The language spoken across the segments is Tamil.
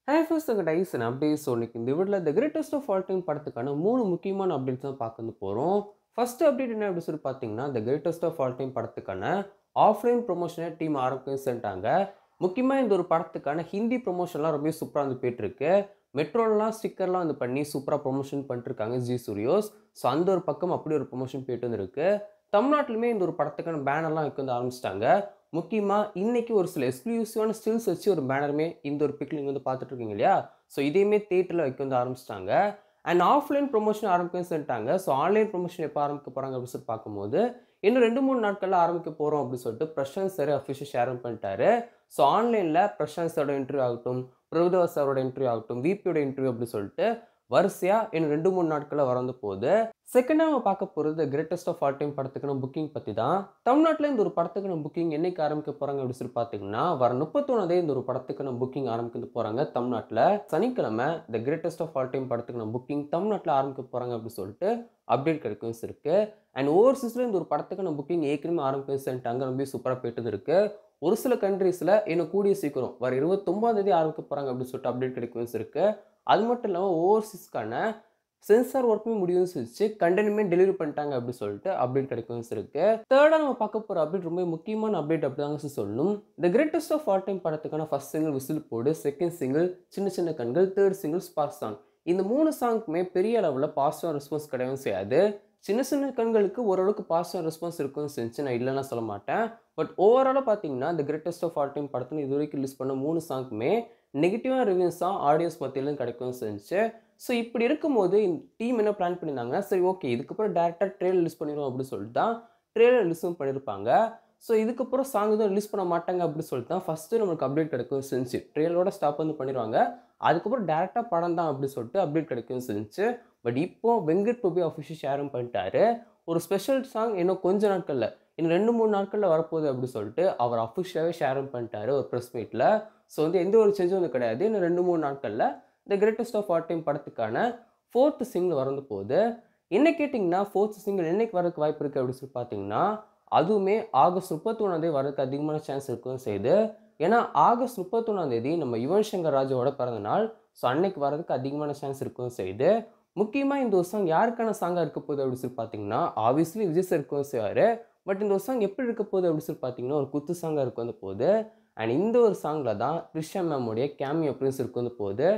ஹாய் ஃபர்ஸ்ட் அங்கே டைசன் அப்டேட் இன்னைக்கு இந்த வீடியோவில் the greatest of all time படத்துக்கான 3 முக்கியமான அப்டேட்ஸ் தான் பார்க்க போகிறோம். ஃபர்ஸ்ட் அப்டேட் என்ன அப்படின்னு சொல்லி பார்த்தீங்கன்னா, the greatest of all time படத்துக்கான ஆஃப்லைன் ப்ரொமோஷனை டீம் ஆரம்பிக்க சொல்லிட்டாங்க. முக்கியமாக இந்த ஒரு படத்துக்கான ஹிந்தி ப்ரொமோஷன்லாம் ரொம்ப சூப்பராக வந்து போயிட்டுருக்கு. மெட்ரோலாம் ஸ்டிக்கர்லாம் வந்து பண்ணி சூப்பராக ப்ரொமோஷன் பண்ணிட்டுருக்காங்க ஜி ஸ்டுடியோஸ். ஸோ அந்த ஒரு பக்கம் அப்படி ஒரு ப்ரொமோஷன் போயிட்டு வந்துருக்கு. தமிழ்நாட்டிலுமே இந்த ஒரு படத்துக்கான பேனர்லாம் வைக்க வந்து ஆரம்பிச்சிட்டாங்க. முக்கியமா இன்னைக்கு ஒரு சில எக்ஸ்க்ளூசிவான ஸ்டில்ஸ் வச்சு ஒரு பேனருமே இந்த ஒரு பிக்ல நீங்க வந்து பார்த்துட்டு இருக்கீங்க இல்லையா? ஸோ இதையுமே தியேட்டர்ல வைக்க வந்து ஆரம்பிச்சிட்டாங்க. அண்ட் ஆஃப்லைன் ப்ரொமோஷன் ஆரம்பிக்கன்னு சொல்லிட்டாங்க. ஸோ ஆன்லைன் ப்ரொமோஷன் எப்போ ஆரம்பிக்க போறாங்க அப்படின்னு சொல்லி பார்க்கும்போது, இன்னும் 2, 3 நாட்கள்ல ஆரம்பிக்க போறோம் அப்படின்னு சொல்லிட்டு பிரசாந்த் சார் அஃபிஷியல் ஷேர் பண்ணிட்டாரு. ஸோ ஆன்லைன்ல பிரசாந்த் சாரோட இன்டர்வியூ ஆகட்டும், பிரபுதேவா சாரோட இன்டர்வியூ ஆகட்டும், விபியோட இன்டர்வியூ அப்படின்னு சொல்லிட்டு வரிசையா இன்னும் 2, 3 நாட்கள்ல வரந்து போகுது. செகண்டா நம்ம பார்க்க போறது கிரேட்டஸ்ட் ஆஃப் ஆல் டைம் படத்துக்கான புக்கிங் பத்தி தான். தமிழ்நாட்டுல இந்த ஒரு படத்துக்கான புக்கிங் என்னைக்கு ஆரம்பிக்க போறாங்க அப்படின்னு சொல்லி பார்த்தீங்கன்னா, வர 31 இந்த ஒரு படத்துக்கான புக்கிங் ஆரம்பிக்க போறாங்க தமிழ்நாட்டுல. சனிக்கிழமை the greatest of all time படத்துக்கான புக்கிங் தமிழ்நாட்டுல ஆரம்பிக்க போறாங்க அப்படின்னு சொல்லிட்டு அப்டேட் கிடைக்கும் இருக்கு. அண்ட் ஓவர்சீஸ்ல இந்த ஒரு படத்துக்கான புக்கிங் ஏற்கனவே ஆரம்பிச்சுட்டாங்க. ரொம்ப சூப்பரா போயிட்டு இருக்கு. ஒரு சில கண்ட்ரீஸ்ல இன்னும் கூடிய சீக்கிரம் வர 29 ஆரம்பிக்க போறாங்க அப்படின்னு சொல்லிட்டு அப்டேட் கிடைக்கும் இருக்கு. அது மட்டும் இல்லாம ஓவர்சீஸ்க்கான சென்சார் ஒர்க்குமே முடியும்னு சொல்லிச்சு. கண்டென்ட்மே டெலிவரி பண்ணிட்டாங்க அப்படின்னு சொல்லிட்டு அப்டேட் கிடைக்கும் இருக்கு. தேர்டா நம்ம பார்க்க போற அப்டேட் ரொம்ப முக்கியமான அப்டேட் அப்படிதாங்க சொல்லணும். The greatest of all time படத்துக்கான ஃபர்ஸ்ட் சிங்கிள் விசில் போடு, செகண்ட் சிங்கிள் சின்ன சின்ன கண்கள், தேர்ட் சிங்கிள் ஸ்பார்க் சாங். இந்த 3 சாங்க்குமே பெரிய அளவுல பாசிட்டிவ் ரெஸ்பான்ஸ் கிடையவும் செய்யாது. சின்ன சின்ன கண்களுக்கு ஓரளவுக்கு பாசிட்டிவ் ரெஸ்பான்ஸ் இருக்கும்னு செஞ்சு நான் இல்லைன்னா சொல்ல மாட்டேன். பட் ஓவராலா பார்த்தீங்கன்னா, the greatest of all time படத்துல இதுவரைக்கும் ரிலீஸ் பண்ண 3 சாங்க்குமே நெகட்டிவான ரிவ்யூஸ் தான் ஆடியன்ஸ் மத்தியிலும் கிடைக்கும்னு செஞ்சு. ஸோ இப்படி இருக்கும்போது இந்த டீம் என்ன பிளான் பண்ணியிருந்தாங்க, சரி ஓகே இதுக்கப்புறம் டேரக்டா ட்ரெய்லர் ரிலீஸ் பண்ணிடுவோம் அப்படின்னு சொல்லிட்டு தான் ட்ரெய்லர் ரிலீஸும் பண்ணியிருப்பாங்க. ஸோ இதுக்கப்புறம் சாங் எதுவும் ரிலீஸ் பண்ண மாட்டாங்க அப்படின்னு சொல்லிட்டு தான் ஃபர்ஸ்ட்டு நம்மளுக்கு அப்டேட் கிடைக்கும் செஞ்சு. ட்ரெய்லரோட ஸ்டாப் வந்து பண்ணிடுவாங்க. அதுக்கப்புறம் டேரக்டா படம் தான் அப்படின்னு சொல்லிட்டு அப்டேட் கிடைக்கும் செஞ்சு. பட் இப்போ வெங்கட் பிரபு அஃபிஷியல் ஷேரும் பண்ணிட்டாரு. ஒரு ஸ்பெஷல் சாங் இன்னும் கொஞ்ச நாட்கள்ல, இன்னும் 2, 3 நாட்கள்ல வரப்போகுது அப்படின்னு சொல்லிட்டு அவர் அஃபிஷியலாவே ஷேரும் பண்ணிட்டாரு ஒரு பிரஸ் மீட்ல. ஸோ வந்து எந்த ஒரு சேஞ்சும் வந்து கிடையாது. இன்னும் 2, 3 நாட்கள்ல the greatest of all time படத்துக்கான 4த் சிங்கிள் வரந்து போகுது. என்ன கேட்டிங்கன்னா 4த் சிங்கிள் என்னைக்கு வரதுக்கு வாய்ப்பு இருக்குது அப்படின்னு சொல்லி பார்த்தீங்கன்னா, அதுவுமே ஆகஸ்ட் 31 வரதுக்கு அதிகமான சான்ஸ் இருக்கவும் செய்யுது. ஏன்னா ஆகஸ்ட் 31 நம்ம யுவன் சங்கர் ராஜாவோட பிறந்த நாள். ஸோ அன்னைக்கு வரதுக்கு அதிகமான சான்ஸ் இருக்கவும் செய்யுது. முக்கியமா இந்த ஒரு சாங் யாருக்கான சாங்கா இருக்க போகுது அப்படின்னு சொல்லி பார்த்தீங்கன்னா, ஆப்வியஸ்லி விஜய் சார் இருக்கவும் செய்வாரு. பட் இந்த ஒரு சாங் எப்படி இருக்க போகுது அப்படின்னு சொல்லி பார்த்தீங்கன்னா, ஒரு குத்து சாங்கா இருக்க வந்து போகுது. அண்ட் இந்த ஒரு சாங்ல தான் த்ரிஷா மேமுடைய கேமியோ அப்பியரன்ஸ் இருக்க வந்து போகுது.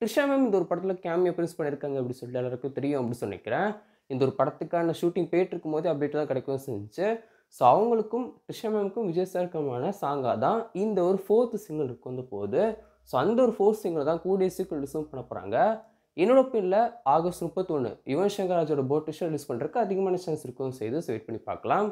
த்ரிஷா மேம் இந்த ஒரு படத்துல கேமியோ அப்பியரன்ஸ் பண்ணியிருக்காங்க அப்படின்னு சொல்லிட்டு எல்லாருக்கும் தெரியும் அப்படின்னு நினைக்கிறேன். இந்த ஒரு படத்துக்கான ஷூட்டிங் போயிட்டு இருக்கும்போதே அப்டேட் தான் கிடைக்கவும் செஞ்சுச்சு. ஸோ அவங்களுக்கும் த்ரிஷா மேமுக்கும் விஜய் சாருக்குமான சாங்கா தான் இந்த ஒரு 4த் சிங்கிள் இருக்க வந்து போகுது. ஸோ அந்த ஒரு 4த் சிங்கிள் தான் கூடிய சீக்கிரம் ரிலீஸும் பண்ண போறாங்க. என்னோட ஒப்பீனியன்ல ஆகஸ்ட் 31 யுவன் சங்கர் ராஜோட பர்த்டே ரிலீஸ் பண்றதுக்கு அதிகமான சான்ஸ் இருக்கவும் செய்யுது. ஸோ வெயிட் பண்ணி பார்க்கலாம்.